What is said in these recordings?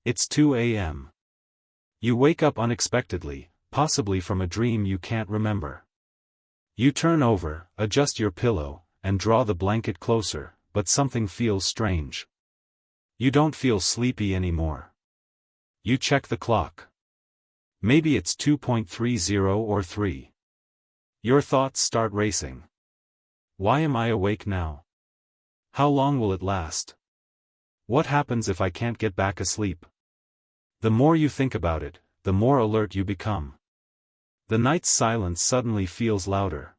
It's 2 a.m. You wake up unexpectedly, possibly from a dream you can't remember. You turn over, adjust your pillow, and draw the blanket closer, but something feels strange. You don't feel sleepy anymore. You check the clock. Maybe it's 2:30 or 3. Your thoughts start racing. Why am I awake now? How long will it last? What happens if I can't get back asleep? The more you think about it, the more alert you become. The night's silence suddenly feels louder.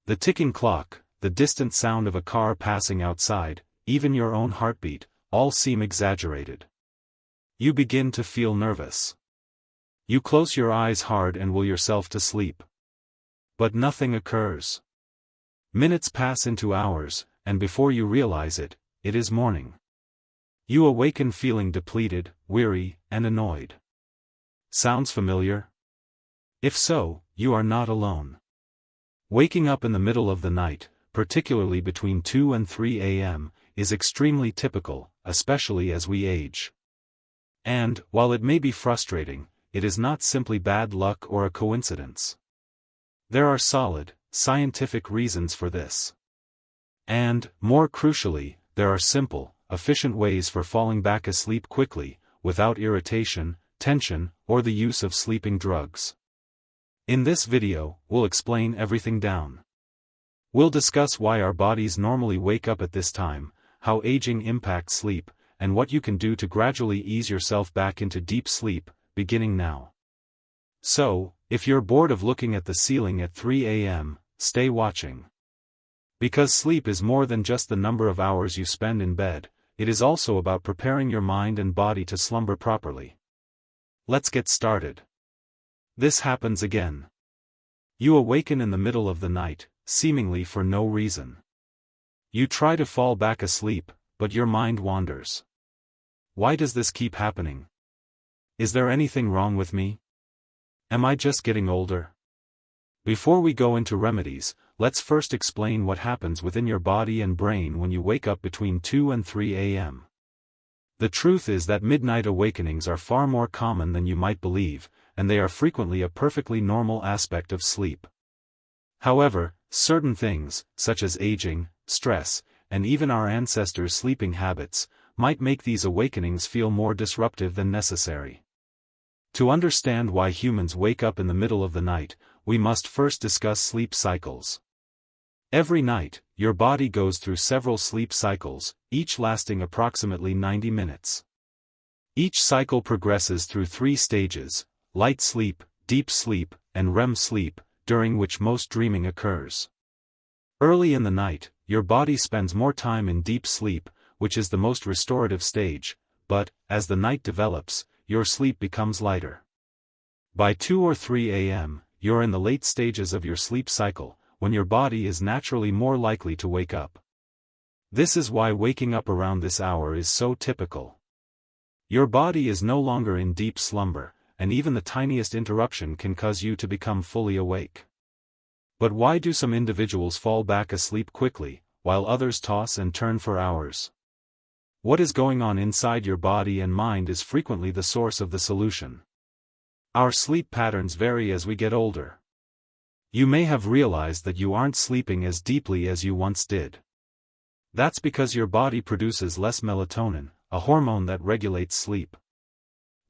The ticking clock, the distant sound of a car passing outside, even your own heartbeat, all seem exaggerated. You begin to feel nervous. You close your eyes hard and will yourself to sleep. But nothing occurs. Minutes pass into hours, and before you realize it, it is morning. You awaken feeling depleted, weary, and annoyed. Sounds familiar? If so, you are not alone. Waking up in the middle of the night, particularly between 2 and 3 a.m., is extremely typical, especially as we age. And, while it may be frustrating, it is not simply bad luck or a coincidence. There are solid, scientific reasons for this. And, more crucially, there are simple, efficient ways for falling back asleep quickly, without irritation, tension, or the use of sleeping drugs. In this video, we'll explain everything down. We'll discuss why our bodies normally wake up at this time, how aging impacts sleep, and what you can do to gradually ease yourself back into deep sleep, beginning now. So, if you're bored of looking at the ceiling at 3 a.m., stay watching. Because sleep is more than just the number of hours you spend in bed, it is also about preparing your mind and body to slumber properly. Let's get started. This happens again. You awaken in the middle of the night, seemingly for no reason. You try to fall back asleep, but your mind wanders. Why does this keep happening? Is there anything wrong with me? Am I just getting older? Before we go into remedies, let's first explain what happens within your body and brain when you wake up between 2 and 3 a.m. The truth is that midnight awakenings are far more common than you might believe, and they are frequently a perfectly normal aspect of sleep. However, certain things, such as aging, stress, and even our ancestors' sleeping habits, might make these awakenings feel more disruptive than necessary. To understand why humans wake up in the middle of the night, we must first discuss sleep cycles. Every night, your body goes through several sleep cycles, each lasting approximately 90 minutes. Each cycle progresses through 3 stages: light sleep, deep sleep, and REM sleep, during which most dreaming occurs. Early in the night, your body spends more time in deep sleep, which is the most restorative stage, but, as the night develops, your sleep becomes lighter. By 2 or 3 a.m., you're in the late stages of your sleep cycle, when your body is naturally more likely to wake up. This is why waking up around this hour is so typical. Your body is no longer in deep slumber, and even the tiniest interruption can cause you to become fully awake. But why do some individuals fall back asleep quickly, while others toss and turn for hours? What is going on inside your body and mind is frequently the source of the solution. Our sleep patterns vary as we get older. You may have realized that you aren't sleeping as deeply as you once did. That's because your body produces less melatonin, a hormone that regulates sleep.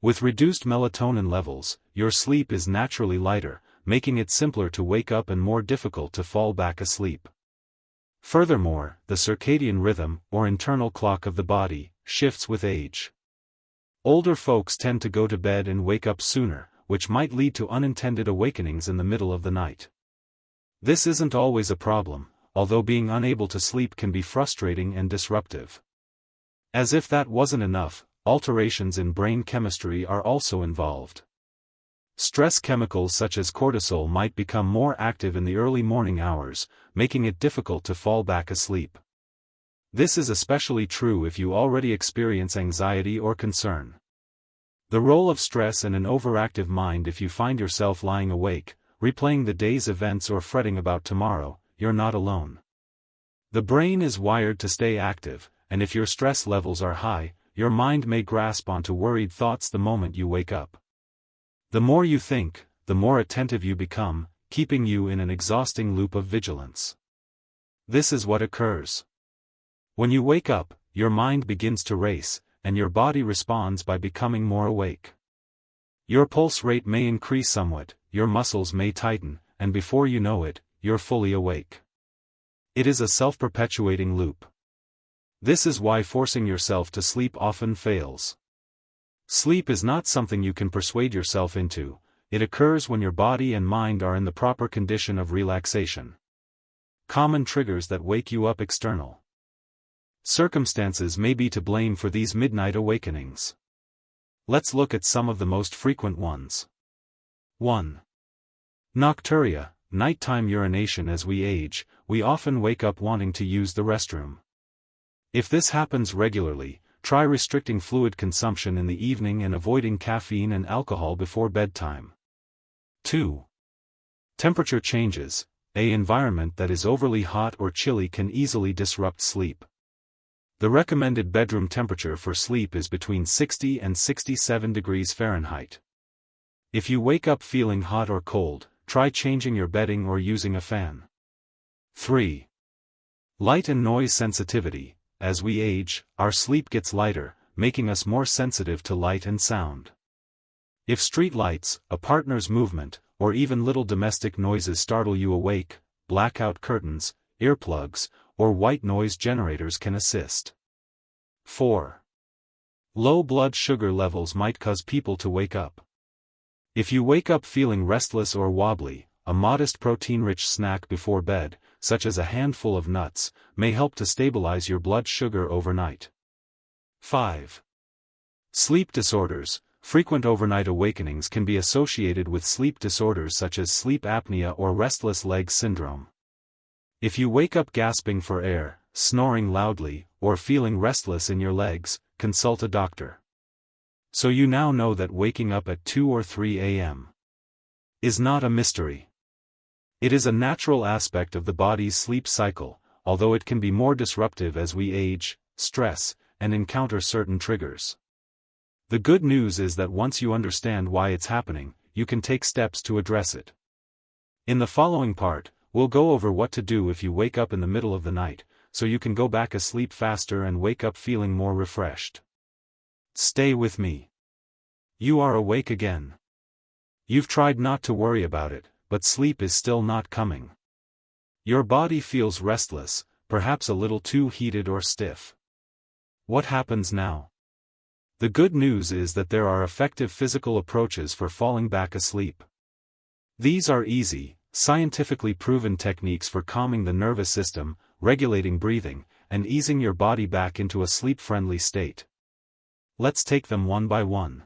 With reduced melatonin levels, your sleep is naturally lighter, making it simpler to wake up and more difficult to fall back asleep. Furthermore, the circadian rhythm, or internal clock of the body, shifts with age. Older folks tend to go to bed and wake up sooner, which might lead to unintended awakenings in the middle of the night. This isn't always a problem, although being unable to sleep can be frustrating and disruptive. As if that wasn't enough, alterations in brain chemistry are also involved. Stress chemicals such as cortisol might become more active in the early morning hours, making it difficult to fall back asleep. This is especially true if you already experience anxiety or concern. The role of stress and an overactive mind: if you find yourself lying awake, replaying the day's events or fretting about tomorrow, you're not alone. The brain is wired to stay active, and if your stress levels are high, your mind may grasp onto worried thoughts the moment you wake up. The more you think, the more attentive you become, keeping you in an exhausting loop of vigilance. This is what occurs. When you wake up, your mind begins to race, and your body responds by becoming more awake. Your pulse rate may increase somewhat, your muscles may tighten, and before you know it, you're fully awake. It is a self-perpetuating loop. This is why forcing yourself to sleep often fails. Sleep is not something you can persuade yourself into, it occurs when your body and mind are in the proper condition of relaxation. Common triggers that wake you up: external circumstances may be to blame for these midnight awakenings. Let's look at some of the most frequent ones. 1. Nocturia, nighttime urination. As we age, we often wake up wanting to use the restroom. If this happens regularly, try restricting fluid consumption in the evening and avoiding caffeine and alcohol before bedtime. 2. Temperature changes. An environment that is overly hot or chilly can easily disrupt sleep. The recommended bedroom temperature for sleep is between 60 and 67 degrees Fahrenheit. If you wake up feeling hot or cold, try changing your bedding or using a fan. 3. Light and noise sensitivity. As we age, our sleep gets lighter, making us more sensitive to light and sound. If street lights, a partner's movement, or even little domestic noises startle you awake, blackout curtains, earplugs, or white noise generators can assist. 4. Low blood sugar levels might cause people to wake up. If you wake up feeling restless or wobbly, a modest protein-rich snack before bed, such as a handful of nuts, may help to stabilize your blood sugar overnight. 5. Sleep disorders. Frequent overnight awakenings can be associated with sleep disorders such as sleep apnea or restless leg syndrome. If you wake up gasping for air, snoring loudly, or feeling restless in your legs, consult a doctor. So you now know that waking up at 2 or 3 a.m. is not a mystery. It is a natural aspect of the body's sleep cycle, although it can be more disruptive as we age, stress, and encounter certain triggers. The good news is that once you understand why it's happening, you can take steps to address it. In the following part, we'll go over what to do if you wake up in the middle of the night, so you can go back asleep faster and wake up feeling more refreshed. Stay with me. You are awake again. You've tried not to worry about it, but sleep is still not coming. Your body feels restless, perhaps a little too heated or stiff. What happens now? The good news is that there are effective physical approaches for falling back asleep. These are easy, scientifically proven techniques for calming the nervous system, regulating breathing, and easing your body back into a sleep-friendly state. Let's take them one by one.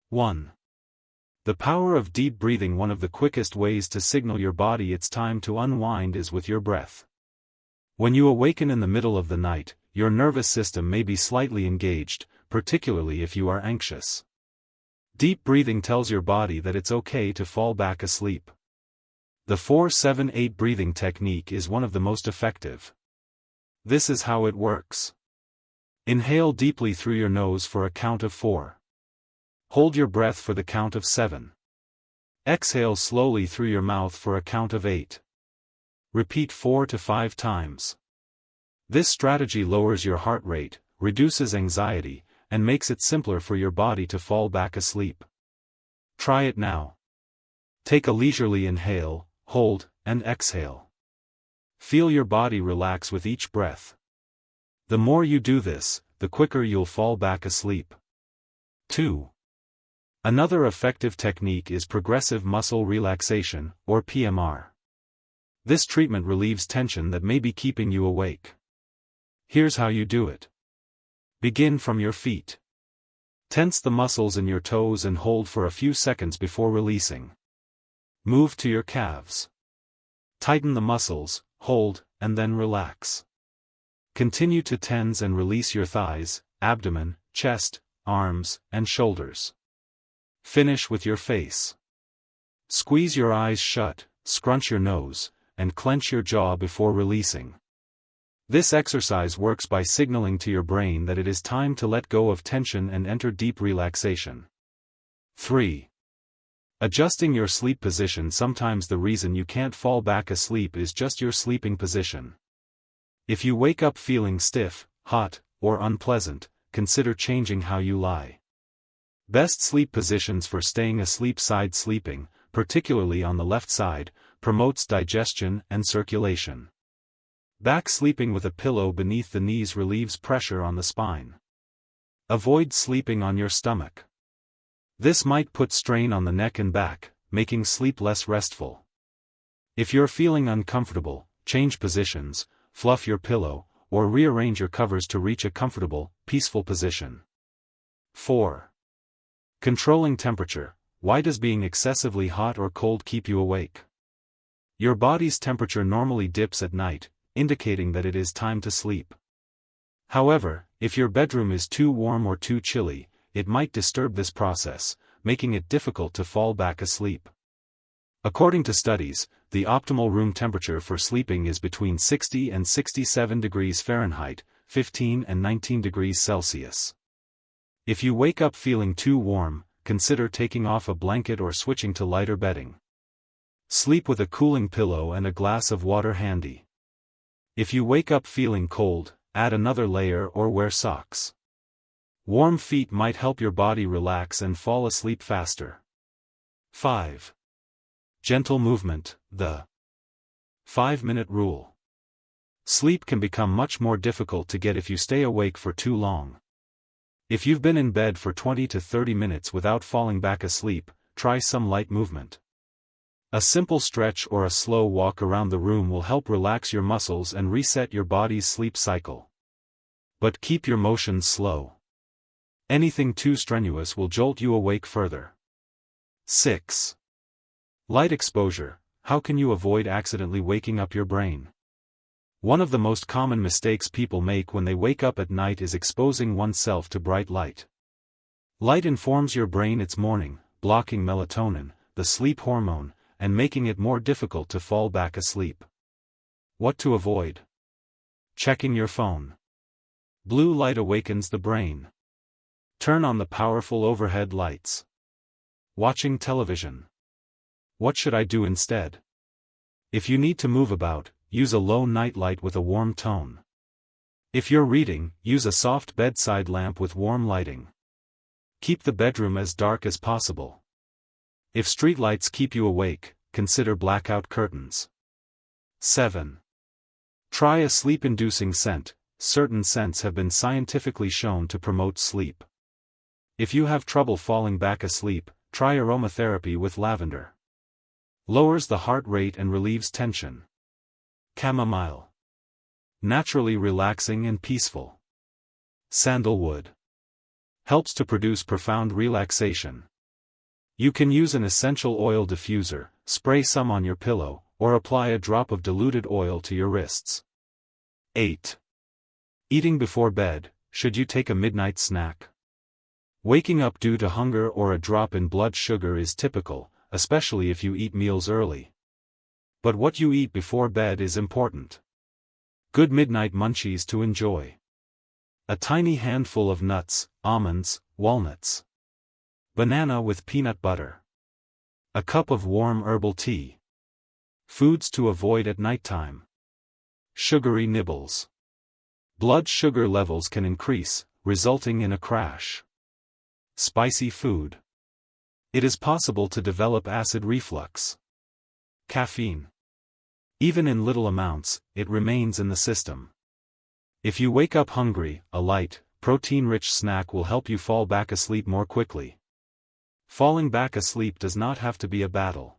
1. The power of deep breathing. One of the quickest ways to signal your body it's time to unwind is with your breath. When you awaken in the middle of the night, your nervous system may be slightly engaged, particularly if you are anxious. Deep breathing tells your body that it's okay to fall back asleep. The 4-7-8 breathing technique is one of the most effective. This is how it works. Inhale deeply through your nose for a count of 4. Hold your breath for the count of 7. Exhale slowly through your mouth for a count of 8. Repeat 4 to 5 times. This strategy lowers your heart rate, reduces anxiety, and makes it simpler for your body to fall back asleep. Try it now. Take a leisurely inhale, hold, and exhale. Feel your body relax with each breath. The more you do this, the quicker you'll fall back asleep. 2. Another effective technique is progressive muscle relaxation, or PMR. This treatment relieves tension that may be keeping you awake. Here's how you do it. Begin from your feet. Tense the muscles in your toes and hold for a few seconds before releasing. Move to your calves. Tighten the muscles, hold, and then relax. Continue to tense and release your thighs, abdomen, chest, arms, and shoulders. Finish with your face. Squeeze your eyes shut, scrunch your nose, and clench your jaw before releasing. This exercise works by signaling to your brain that it is time to let go of tension and enter deep relaxation. 3. Adjusting your sleep position. Sometimes the reason you can't fall back asleep is just your sleeping position. If you wake up feeling stiff, hot, or unpleasant, consider changing how you lie. Best sleep positions for staying asleep. Side sleeping, particularly on the left side, promotes digestion and circulation. Back sleeping with a pillow beneath the knees relieves pressure on the spine. Avoid sleeping on your stomach. This might put strain on the neck and back, making sleep less restful. If you're feeling uncomfortable, change positions, fluff your pillow, or rearrange your covers to reach a comfortable, peaceful position. 4. Controlling temperature. Why does being excessively hot or cold keep you awake? Your body's temperature normally dips at night, indicating that it is time to sleep. However, if your bedroom is too warm or too chilly, it might disturb this process, making it difficult to fall back asleep. According to studies, the optimal room temperature for sleeping is between 60 and 67 degrees Fahrenheit, 15 and 19 degrees Celsius. If you wake up feeling too warm, consider taking off a blanket or switching to lighter bedding. Sleep with a cooling pillow and a glass of water handy. If you wake up feeling cold, add another layer or wear socks. Warm feet might help your body relax and fall asleep faster. 5. Gentle movement. The 5-minute rule. Sleep can become much more difficult to get if you stay awake for too long. If you've been in bed for 20 to 30 minutes without falling back asleep, try some light movement. A simple stretch or a slow walk around the room will help relax your muscles and reset your body's sleep cycle. But keep your motions slow. Anything too strenuous will jolt you awake further. 6. Light exposure. How can you avoid accidentally waking up your brain? One of the most common mistakes people make when they wake up at night is exposing oneself to bright light. Light informs your brain it's morning, blocking melatonin, the sleep hormone, and making it more difficult to fall back asleep. What to avoid? Checking your phone. Blue light awakens the brain. Turn on the powerful overhead lights. Watching television. What should I do instead? If you need to move about, use a low night light with a warm tone. If you're reading, use a soft bedside lamp with warm lighting. Keep the bedroom as dark as possible. If streetlights keep you awake, consider blackout curtains. 7. Try a sleep-inducing scent. Certain scents have been scientifically shown to promote sleep. If you have trouble falling back asleep, try aromatherapy with lavender. Lowers the heart rate and relieves tension. Chamomile. Naturally relaxing and peaceful. Sandalwood. Helps to produce profound relaxation. You can use an essential oil diffuser, spray some on your pillow, or apply a drop of diluted oil to your wrists. 8. Eating before bed. Should you take a midnight snack? Waking up due to hunger or a drop in blood sugar is typical, especially if you eat meals early. But what you eat before bed is important. Good midnight munchies to enjoy. A tiny handful of nuts, almonds, walnuts. Banana with peanut butter. A cup of warm herbal tea. Foods to avoid at nighttime. Sugary nibbles. Blood sugar levels can increase, resulting in a crash. Spicy food. It is possible to develop acid reflux. Caffeine. Even in little amounts, it remains in the system. If you wake up hungry, a light, protein-rich snack will help you fall back asleep more quickly. Falling back asleep does not have to be a battle.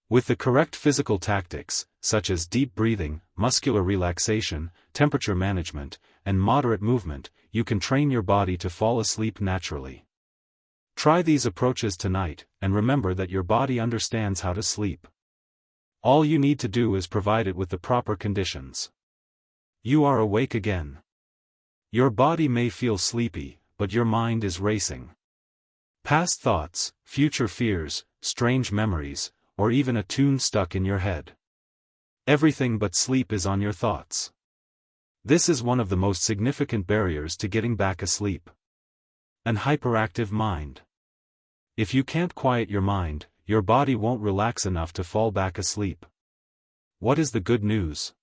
With the correct physical tactics, such as deep breathing, muscular relaxation, temperature management, and moderate movement, you can train your body to fall asleep naturally. Try these approaches tonight, and remember that your body understands how to sleep. All you need to do is provide it with the proper conditions. You are awake again. Your body may feel sleepy, but your mind is racing. Past thoughts, future fears, strange memories, or even a tune stuck in your head. Everything but sleep is on your thoughts. This is one of the most significant barriers to getting back asleep. An hyperactive mind. If you can't quiet your mind, your body won't relax enough to fall back asleep. What is the good news?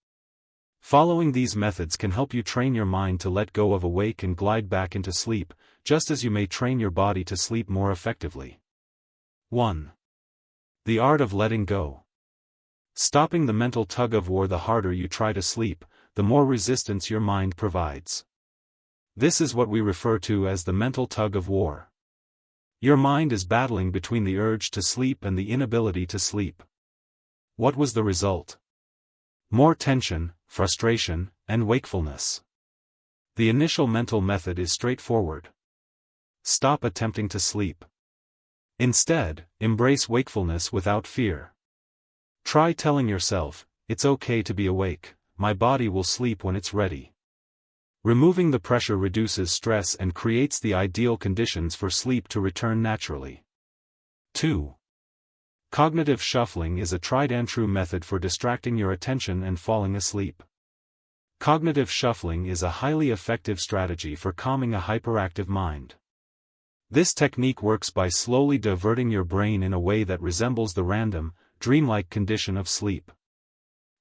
Following these methods can help you train your mind to let go of awake and glide back into sleep, just as you may train your body to sleep more effectively. 1. The art of letting go. Stopping the mental tug-of-war. The harder you try to sleep, the more resistance your mind provides. This is what we refer to as the mental tug-of-war. Your mind is battling between the urge to sleep and the inability to sleep. What was the result? More tension, frustration, and wakefulness. The initial mental method is straightforward. Stop attempting to sleep. Instead, embrace wakefulness without fear. Try telling yourself, "It's okay to be awake, my body will sleep when it's ready." Removing the pressure reduces stress and creates the ideal conditions for sleep to return naturally. 2. Cognitive shuffling is a tried-and-true method for distracting your attention and falling asleep. Cognitive shuffling is a highly effective strategy for calming a hyperactive mind. This technique works by slowly diverting your brain in a way that resembles the random, dreamlike condition of sleep.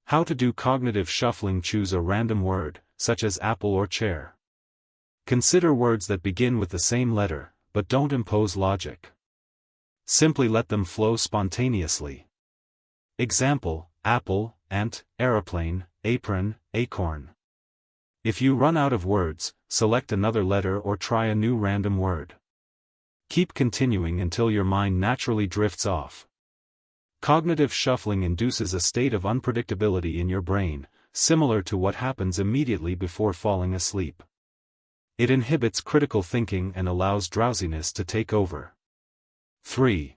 How to do cognitive shuffling? Choose a random word, such as apple or chair. Consider words that begin with the same letter, but don't impose logic. Simply let them flow spontaneously. Example: apple, ant, aeroplane, apron, acorn. If you run out of words, select another letter or try a new random word. Keep continuing until your mind naturally drifts off. Cognitive shuffling induces a state of unpredictability in your brain, similar to what happens immediately before falling asleep. It inhibits critical thinking and allows drowsiness to take over. 3.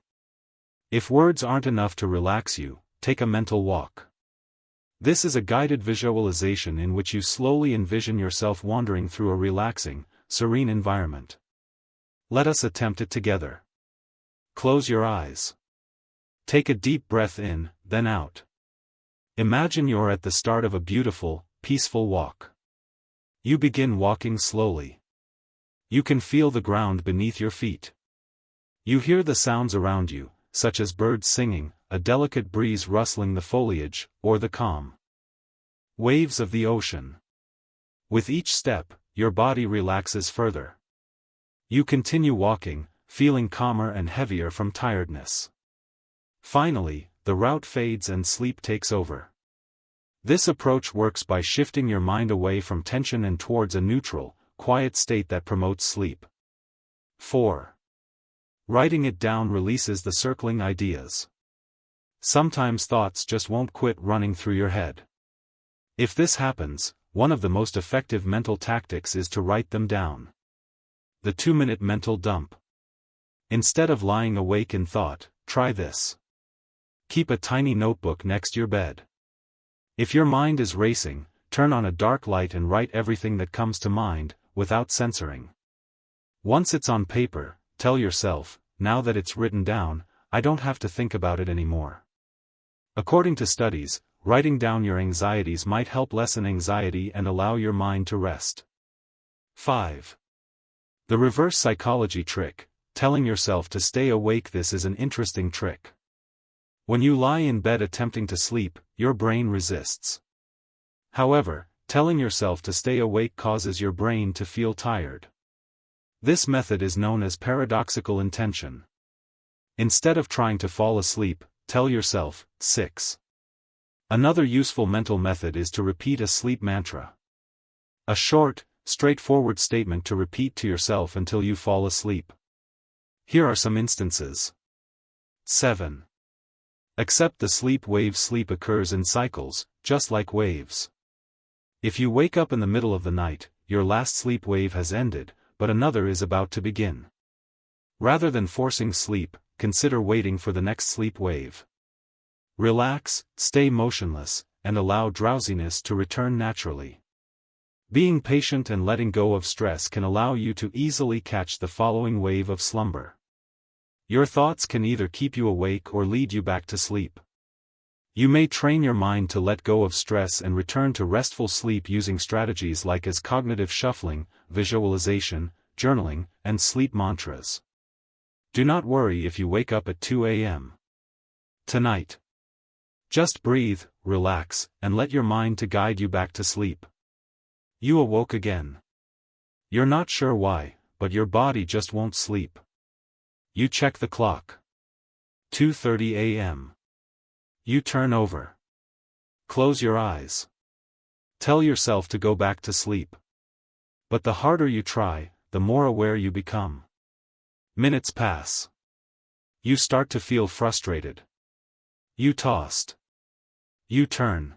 If words aren't enough to relax you, take a mental walk. This is a guided visualization in which you slowly envision yourself wandering through a relaxing, serene environment. Let us attempt it together. Close your eyes. Take a deep breath in, then out. Imagine you're at the start of a beautiful, peaceful walk. You begin walking slowly. You can feel the ground beneath your feet. You hear the sounds around you, such as birds singing, a delicate breeze rustling the foliage, or the calm waves of the ocean. With each step, your body relaxes further. You continue walking, feeling calmer and heavier from tiredness. Finally, the route fades and sleep takes over. This approach works by shifting your mind away from tension and towards a neutral, quiet state that promotes sleep. 4. Writing it down releases the circling ideas. Sometimes thoughts just won't quit running through your head. If this happens, one of the most effective mental tactics is to write them down. The 2-minute mental dump. Instead of lying awake in thought, try this. Keep a tiny notebook next your bed. If your mind is racing, turn on a dark light and write everything that comes to mind, without censoring. Once it's on paper, tell yourself, now that it's written down, I don't have to think about it anymore. According to studies, writing down your anxieties might help lessen anxiety and allow your mind to rest. 5. The reverse psychology trick, telling yourself to stay awake. This is an interesting trick. When you lie in bed attempting to sleep, your brain resists. However, telling yourself to stay awake causes your brain to feel tired. This method is known as paradoxical intention. Instead of trying to fall asleep, tell yourself, 6. Another useful mental method is to repeat a sleep mantra. A short, straightforward statement to repeat to yourself until you fall asleep. Here are some instances. 7. Accept the sleep wave. Sleep occurs in cycles, just like waves. If you wake up in the middle of the night, your last sleep wave has ended, but another is about to begin. Rather than forcing sleep, consider waiting for the next sleep wave. Relax, stay motionless, and allow drowsiness to return naturally. Being patient and letting go of stress can allow you to easily catch the following wave of slumber. Your thoughts can either keep you awake or lead you back to sleep. You may train your mind to let go of stress and return to restful sleep using strategies like as cognitive shuffling, visualization, journaling, and sleep mantras. Do not worry if you wake up at 2 a.m. tonight. Just breathe, relax, and let your mind to guide you back to sleep. You awoke again. You're not sure why, but your body just won't sleep. You check the clock. 2:30 a.m. You turn over. Close your eyes. Tell yourself to go back to sleep. But the harder you try, the more aware you become. Minutes pass. You start to feel frustrated. You tossed. You turn.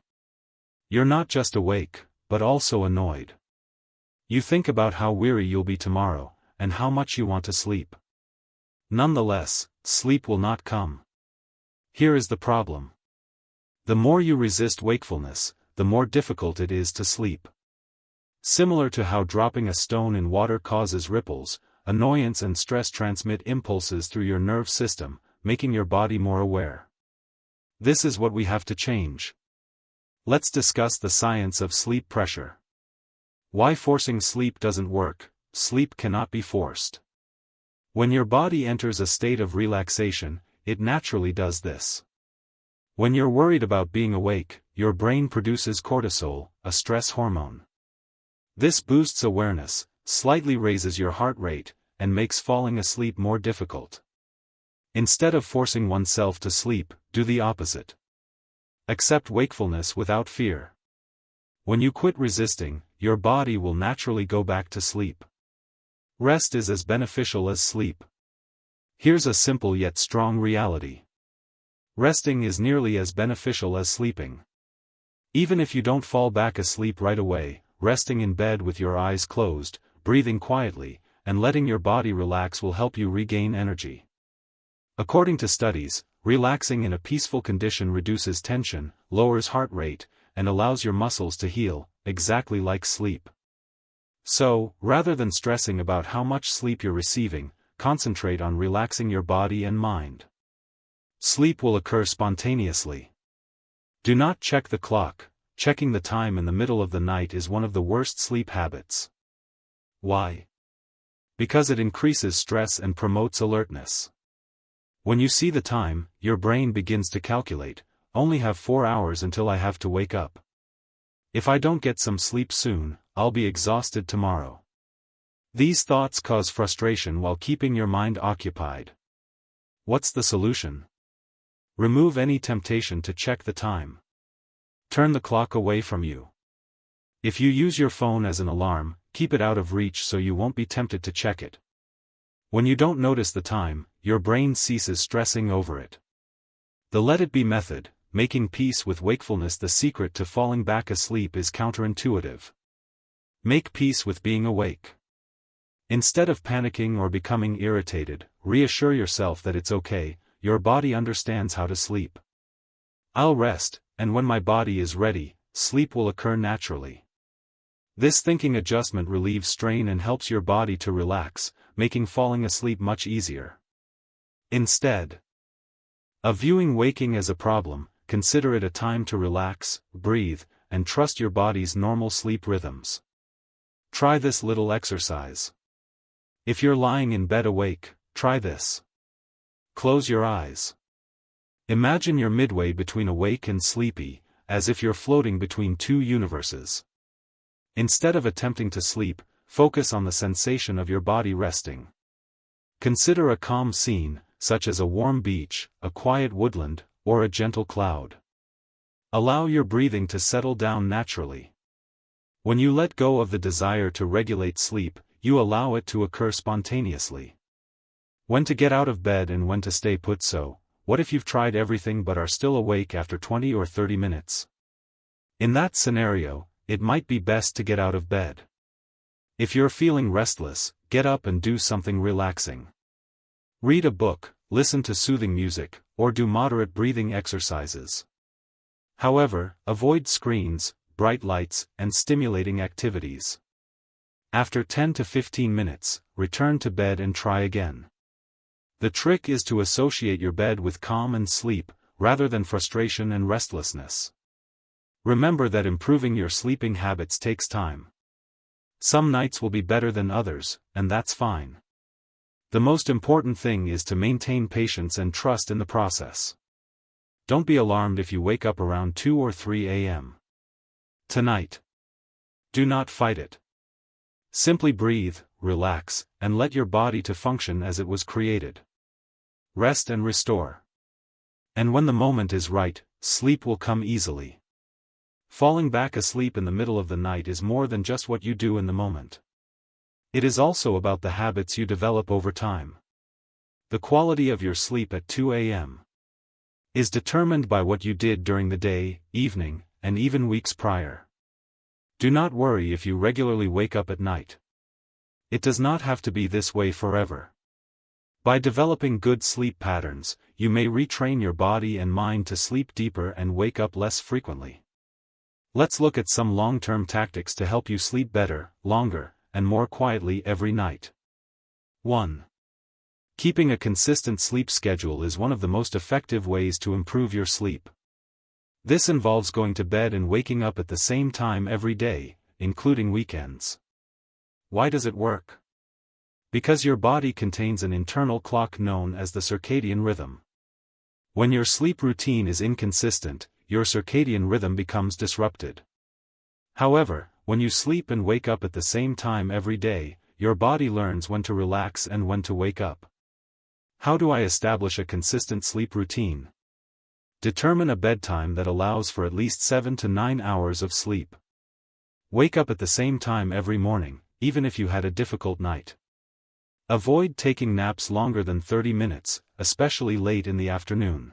You're not just awake, but also annoyed. You think about how weary you'll be tomorrow, and how much you want to sleep. Nonetheless, sleep will not come. Here is the problem. The more you resist wakefulness, the more difficult it is to sleep. Similar to how dropping a stone in water causes ripples, annoyance and stress transmit impulses through your nerve system, making your body more aware. This is what we have to change. Let's discuss the science of sleep pressure. Why forcing sleep doesn't work. Sleep cannot be forced. When your body enters a state of relaxation, it naturally does this. When you're worried about being awake, your brain produces cortisol, a stress hormone. This boosts awareness, slightly raises your heart rate, and makes falling asleep more difficult. Instead of forcing oneself to sleep, do the opposite. Accept wakefulness without fear. When you quit resisting, your body will naturally go back to sleep. Rest is as beneficial as sleep. Here's a simple yet strong reality. Resting is nearly as beneficial as sleeping. Even if you don't fall back asleep right away, resting in bed with your eyes closed, breathing quietly, and letting your body relax will help you regain energy. According to studies, relaxing in a peaceful condition reduces tension, lowers heart rate, and allows your muscles to heal, exactly like sleep. So, rather than stressing about how much sleep you're receiving, concentrate on relaxing your body and mind. Sleep will occur spontaneously. Do not check the clock. Checking the time in the middle of the night is one of the worst sleep habits. Why? Because it increases stress and promotes alertness. When you see the time, your brain begins to calculate, only have 4 hours until I have to wake up. If I don't get some sleep soon, I'll be exhausted tomorrow. These thoughts cause frustration while keeping your mind occupied. What's the solution? Remove any temptation to check the time. Turn the clock away from you. If you use your phone as an alarm, keep it out of reach so you won't be tempted to check it. When you don't notice the time, your brain ceases stressing over it. The let it be method, making peace with wakefulness. The secret to falling back asleep is counterintuitive. Make peace with being awake. Instead of panicking or becoming irritated, reassure yourself that it's okay, your body understands how to sleep. I'll rest, and when my body is ready, sleep will occur naturally. This thinking adjustment relieves strain and helps your body to relax, making falling asleep much easier. Instead of viewing waking as a problem, consider it a time to relax, breathe, and trust your body's normal sleep rhythms. Try this little exercise. If you're lying in bed awake, try this. Close your eyes. Imagine you're midway between awake and sleepy, as if you're floating between two universes. Instead of attempting to sleep, focus on the sensation of your body resting. Consider a calm scene, such as a warm beach, a quiet woodland, or a gentle cloud. Allow your breathing to settle down naturally. When you let go of the desire to regulate sleep, you allow it to occur spontaneously. When to get out of bed and when to stay put. So, what if you've tried everything but are still awake after 20 or 30 minutes? In that scenario, it might be best to get out of bed. If you're feeling restless, get up and do something relaxing. Read a book, listen to soothing music, or do moderate breathing exercises. However, avoid screens, bright lights, and stimulating activities. After 10 to 15 minutes, return to bed and try again. The trick is to associate your bed with calm and sleep, rather than frustration and restlessness. Remember that improving your sleeping habits takes time. Some nights will be better than others, and that's fine. The most important thing is to maintain patience and trust in the process. Don't be alarmed if you wake up around 2 or 3 a.m. tonight. Do not fight it. Simply breathe, relax, and let your body to function as it was created. Rest and restore. And when the moment is right, sleep will come easily. Falling back asleep in the middle of the night is more than just what you do in the moment. It is also about the habits you develop over time. The quality of your sleep at 2 a.m. is determined by what you did during the day, evening, and even weeks prior. Do not worry if you regularly wake up at night. It does not have to be this way forever. By developing good sleep patterns, you may retrain your body and mind to sleep deeper and wake up less frequently. Let's look at some long-term tactics to help you sleep better, longer, and more quietly every night. 1. Keeping a consistent sleep schedule is one of the most effective ways to improve your sleep. This involves going to bed and waking up at the same time every day, including weekends. Why does it work? Because your body contains an internal clock known as the circadian rhythm. When your sleep routine is inconsistent, your circadian rhythm becomes disrupted. However, when you sleep and wake up at the same time every day, your body learns when to relax and when to wake up. How do I establish a consistent sleep routine? Determine a bedtime that allows for at least 7 to 9 hours of sleep. Wake up at the same time every morning, even if you had a difficult night. Avoid taking naps longer than 30 minutes, especially late in the afternoon.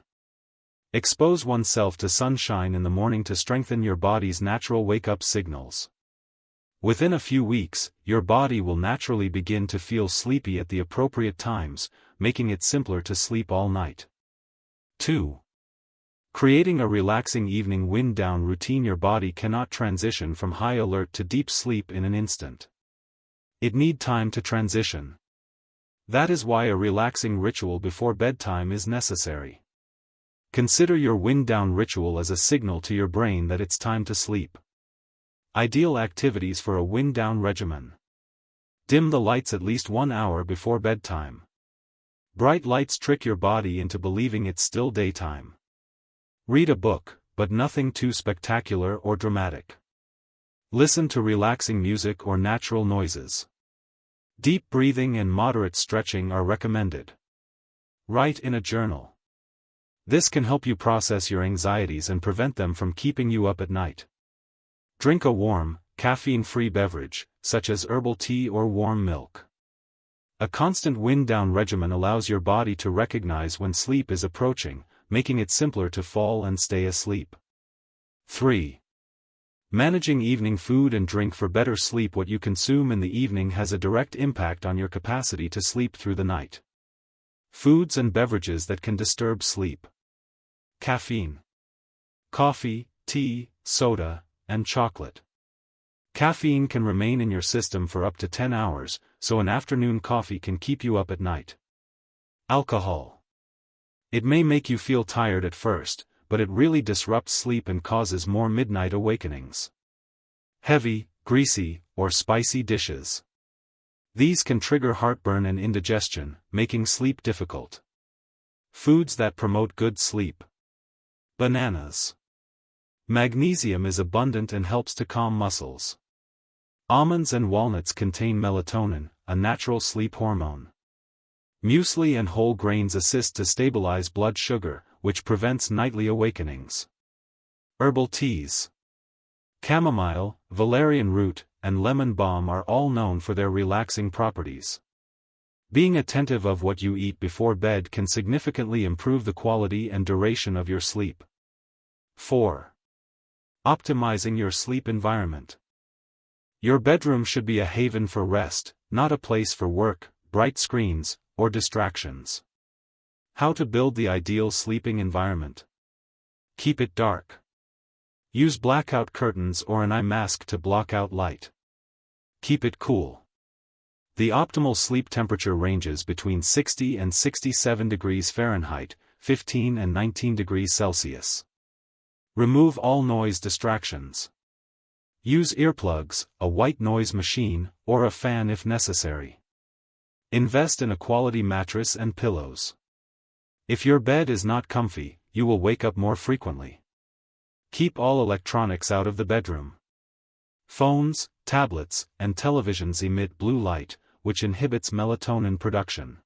Expose oneself to sunshine in the morning to strengthen your body's natural wake-up signals. Within a few weeks, your body will naturally begin to feel sleepy at the appropriate times, making it simpler to sleep all night. 2. Creating a relaxing evening wind-down routine. Your body cannot transition from high alert to deep sleep in an instant. It needs time to transition. That is why a relaxing ritual before bedtime is necessary. Consider your wind-down ritual as a signal to your brain that it's time to sleep. Ideal activities for a wind-down regimen. Dim the lights at least 1 hour before bedtime. Bright lights trick your body into believing it's still daytime. Read a book, but nothing too spectacular or dramatic. Listen to relaxing music or natural noises. Deep breathing and moderate stretching are recommended. Write in a journal. This can help you process your anxieties and prevent them from keeping you up at night. Drink a warm, caffeine-free beverage, such as herbal tea or warm milk. A constant wind-down regimen allows your body to recognize when sleep is approaching, making it simpler to fall and stay asleep. 3. Managing evening food and drink for better sleep. What you consume in the evening has a direct impact on your capacity to sleep through the night. Foods and beverages that can disturb sleep. Caffeine. Coffee, tea, soda, and chocolate. Caffeine can remain in your system for up to 10 hours, so an afternoon coffee can keep you up at night. Alcohol. It may make you feel tired at first, but it really disrupts sleep and causes more midnight awakenings. Heavy, greasy, or spicy dishes. These can trigger heartburn and indigestion, making sleep difficult. Foods that promote good sleep. Bananas. Magnesium is abundant and helps to calm muscles. Almonds and walnuts contain melatonin, a natural sleep hormone. Muesli and whole grains assist to stabilize blood sugar, which prevents nightly awakenings. Herbal teas. Chamomile, valerian root, and lemon balm are all known for their relaxing properties. Being attentive of what you eat before bed can significantly improve the quality and duration of your sleep. 4. Optimizing your sleep environment. Your bedroom should be a haven for rest, not a place for work, bright screens, or distractions. How to build the ideal sleeping environment. Keep it dark. Use blackout curtains or an eye mask to block out light. Keep it cool. The optimal sleep temperature ranges between 60 and 67 degrees Fahrenheit, 15 and 19 degrees Celsius. Remove all noise distractions. Use earplugs, a white noise machine, or a fan if necessary. Invest in a quality mattress and pillows. If your bed is not comfy, you will wake up more frequently. Keep all electronics out of the bedroom. Phones, tablets, and televisions emit blue light, which inhibits melatonin production.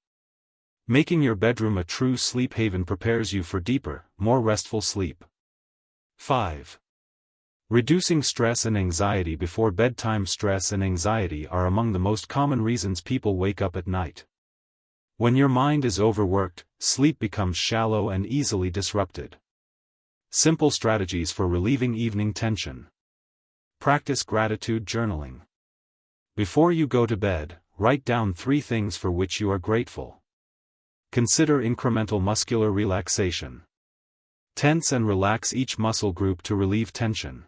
Making your bedroom a true sleep haven prepares you for deeper, more restful sleep. 5. Reducing stress and anxiety before bedtime. Stress and anxiety are among the most common reasons people wake up at night. When your mind is overworked, sleep becomes shallow and easily disrupted. Simple strategies for relieving evening tension. Practice gratitude journaling. Before you go to bed, write down 3 things for which you are grateful. Consider incremental muscular relaxation. Tense and relax each muscle group to relieve tension.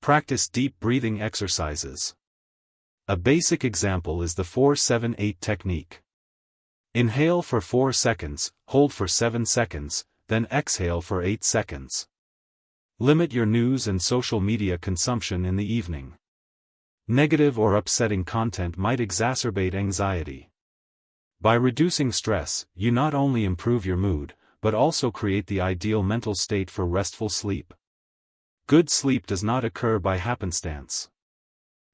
Practice deep breathing exercises. A basic example is the 4-7-8 technique. Inhale for 4 seconds, hold for 7 seconds, then exhale for 8 seconds. Limit your news and social media consumption in the evening. Negative or upsetting content might exacerbate anxiety. By reducing stress, you not only improve your mood, but also create the ideal mental state for restful sleep. Good sleep does not occur by happenstance.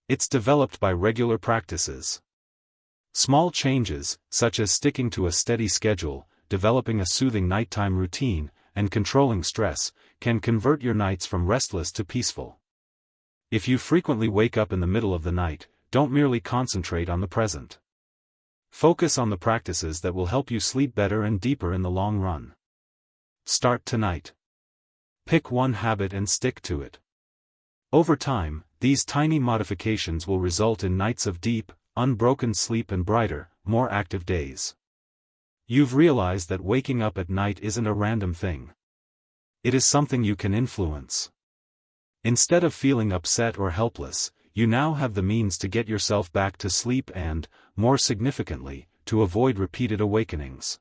It's developed by regular practices. Small changes, such as sticking to a steady schedule, developing a soothing nighttime routine, and controlling stress, can convert your nights from restless to peaceful. If you frequently wake up in the middle of the night, don't merely concentrate on the present. Focus on the practices that will help you sleep better and deeper in the long run. Start tonight. Pick one habit and stick to it. Over time, these tiny modifications will result in nights of deep, unbroken sleep and brighter, more active days. You've realized that waking up at night isn't a random thing. It is something you can influence. Instead of feeling upset or helpless, you now have the means to get yourself back to sleep and, more significantly, to avoid repeated awakenings.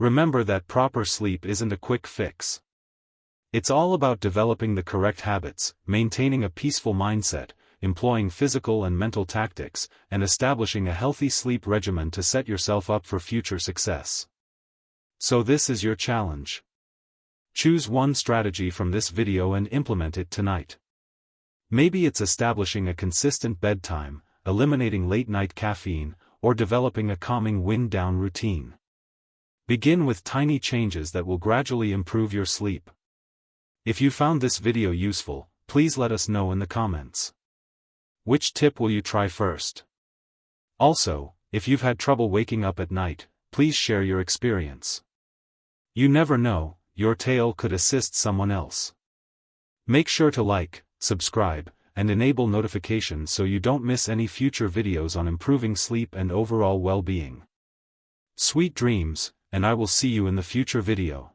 Remember that proper sleep isn't a quick fix. It's all about developing the correct habits, maintaining a peaceful mindset, employing physical and mental tactics, and establishing a healthy sleep regimen to set yourself up for future success. So this is your challenge. Choose one strategy from this video and implement it tonight. Maybe it's establishing a consistent bedtime, eliminating late-night caffeine, or developing a calming wind-down routine. Begin with tiny changes that will gradually improve your sleep. If you found this video useful, please let us know in the comments. Which tip will you try first? Also, if you've had trouble waking up at night, please share your experience. You never know, your tale could assist someone else. Make sure to like, subscribe, and enable notifications so you don't miss any future videos on improving sleep and overall well-being. Sweet dreams, and I will see you in the future video.